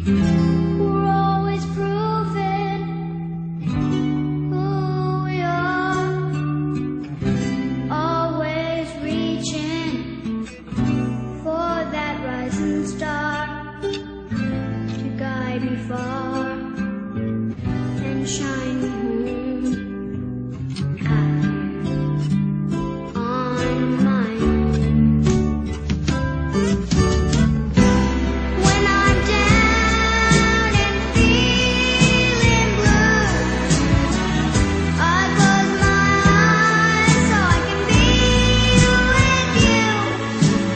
We're always proving who we are, always reaching for that rising star to guide me far and shine me home out here on my own. When I'm down and feeling blue, I close my eyes so I can be with you.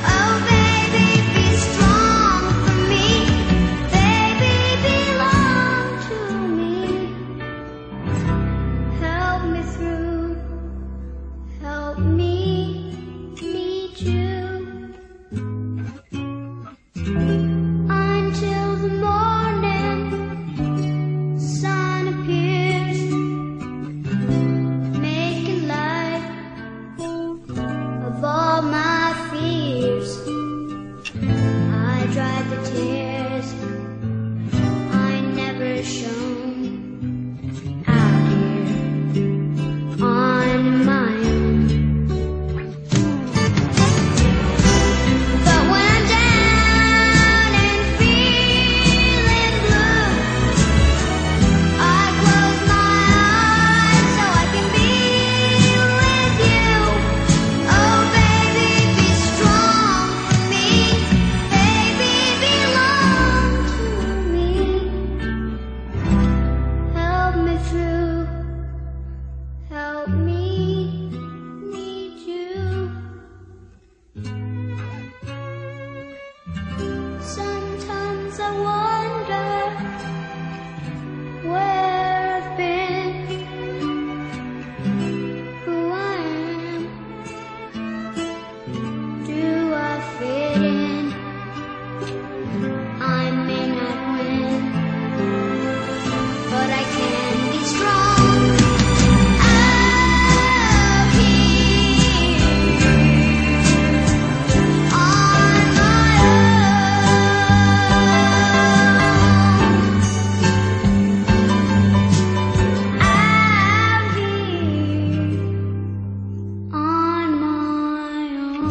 Oh baby, be strong for me. Baby, belong to me. Help me through. Help me meet you. Until the morning sun appears, making light of all my fears. I dried the tears I never shown out here on my own. But when I'm down and feeling blue, I close my eyes so I can be with you. Oh baby, be strong for me. Baby, belong to me. Help me through. Help me meet you. Sometimes I wonder where I've been, who I am. Do I fit in? I may not win, but I can be strong out here on my own. Out here on my own.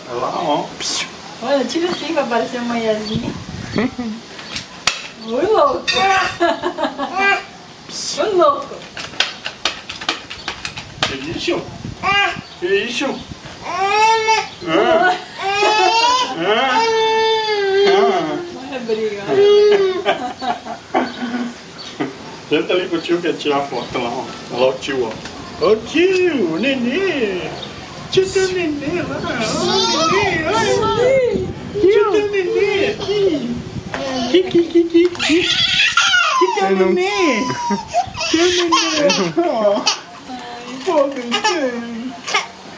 Olha lá, ó. Olha, tira assim pra aparecer uma manhãzinha. Oi, louco! Oi, louco! Que isso? Que isso? Olha a briga. Senta ali pro tio que quer tirar a foto lá, ó. Olha lá o tio, ó. Ô tio, o nenê. Tio tem o nenê lá. Ó o nenê, olha ali. Tio tem o nenê aqui. Que tem o nenê. Tem o nenê. Ó. Pô, nenê.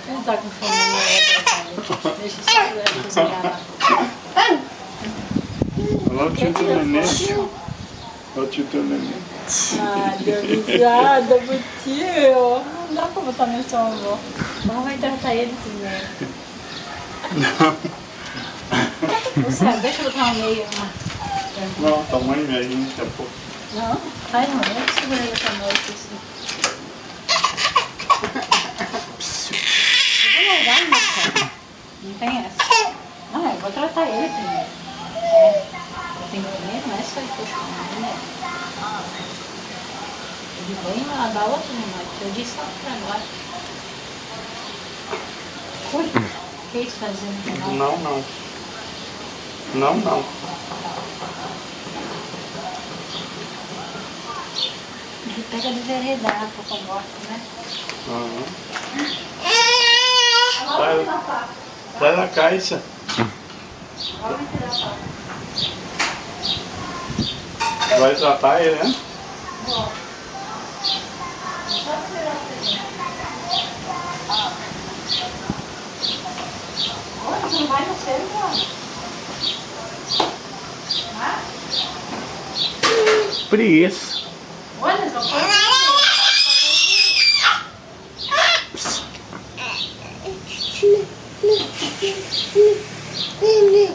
Não tá com fome, não. Deixa só ele cozinhar lá. Olha lá o tio tem o nenê. Olha o tio tem o nenê. Ah, deu risada pro tio. Não dá pra botar no som, avó. Mas vai tratar ele também. Não. Você, deixa eu botar uma meia. Não, tamanho médio, daqui a pouco. Não? Ai, não, eu segurei essa noite assim. Eu vou largar, meu cara. Não tem essa. Não, eu vou tratar ele primeiro. Eu tenho que comer, não é só isso. Ele vem lá dar outro remédio. Eu disse só pra agora. Ui, o que é isso fazendo? Não, não. Não, não. Ele pega de veredar, por favor, né? Uhum. Sai da caixa. Vai tratar ele, né? Vou. Só tirar Olha, você não vai no centro? Ah? Preguiça. Olha, só pode. Nenê.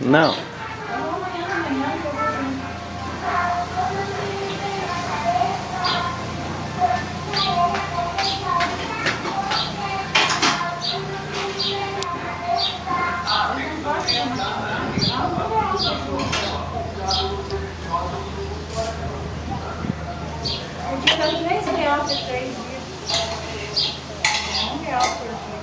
Não. Porque tá R$3 por 3 dias. R$1 por dia.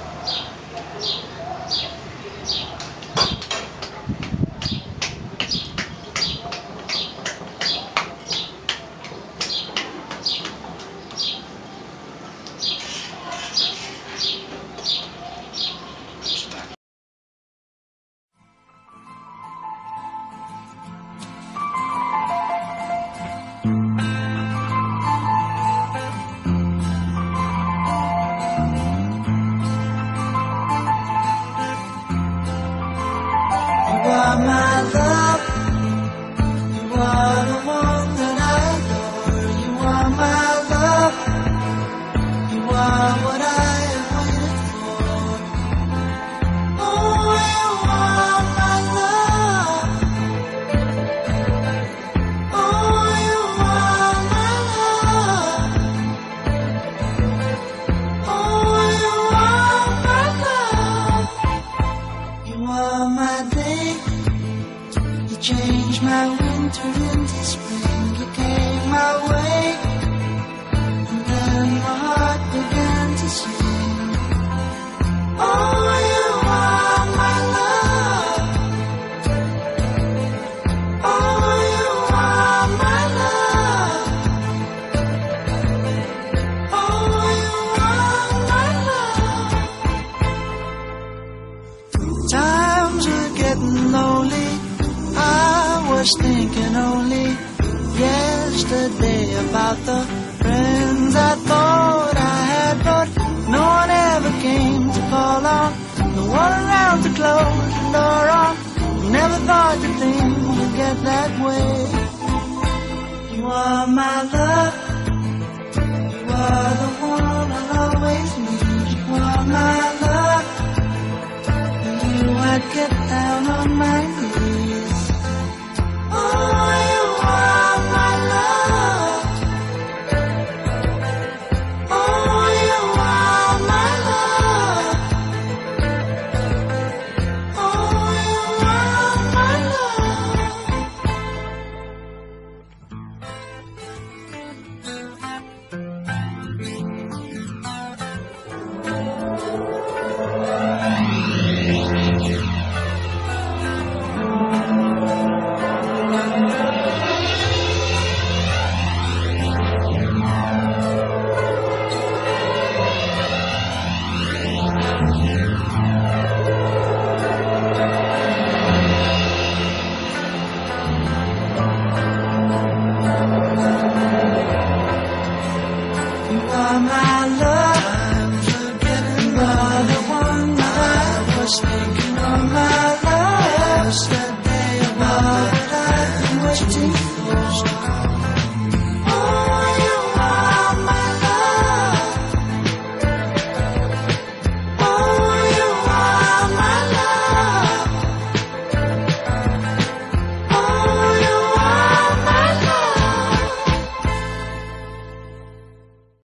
You are my love. You are the one that I adore. You are my love. You are what I have waited for. Oh, you are my love. Oh, you are my love. Oh, you are my love. You are my day. You changed my winter into spring. You came my way, and then my heart began to sing. Oh, you are my love. Oh, you are my love. Oh, you are my love. Times were getting lonely. I was thinking only yesterday about the friends I thought I had, but no one ever came to call on. No one around to close the door on. Never thought that things would get that way. You are my love. You are the one I'll always need. You are my love. For you I'd get down on my knees. Oh, you are my love. Oh, you are my love. Oh, you are my You are my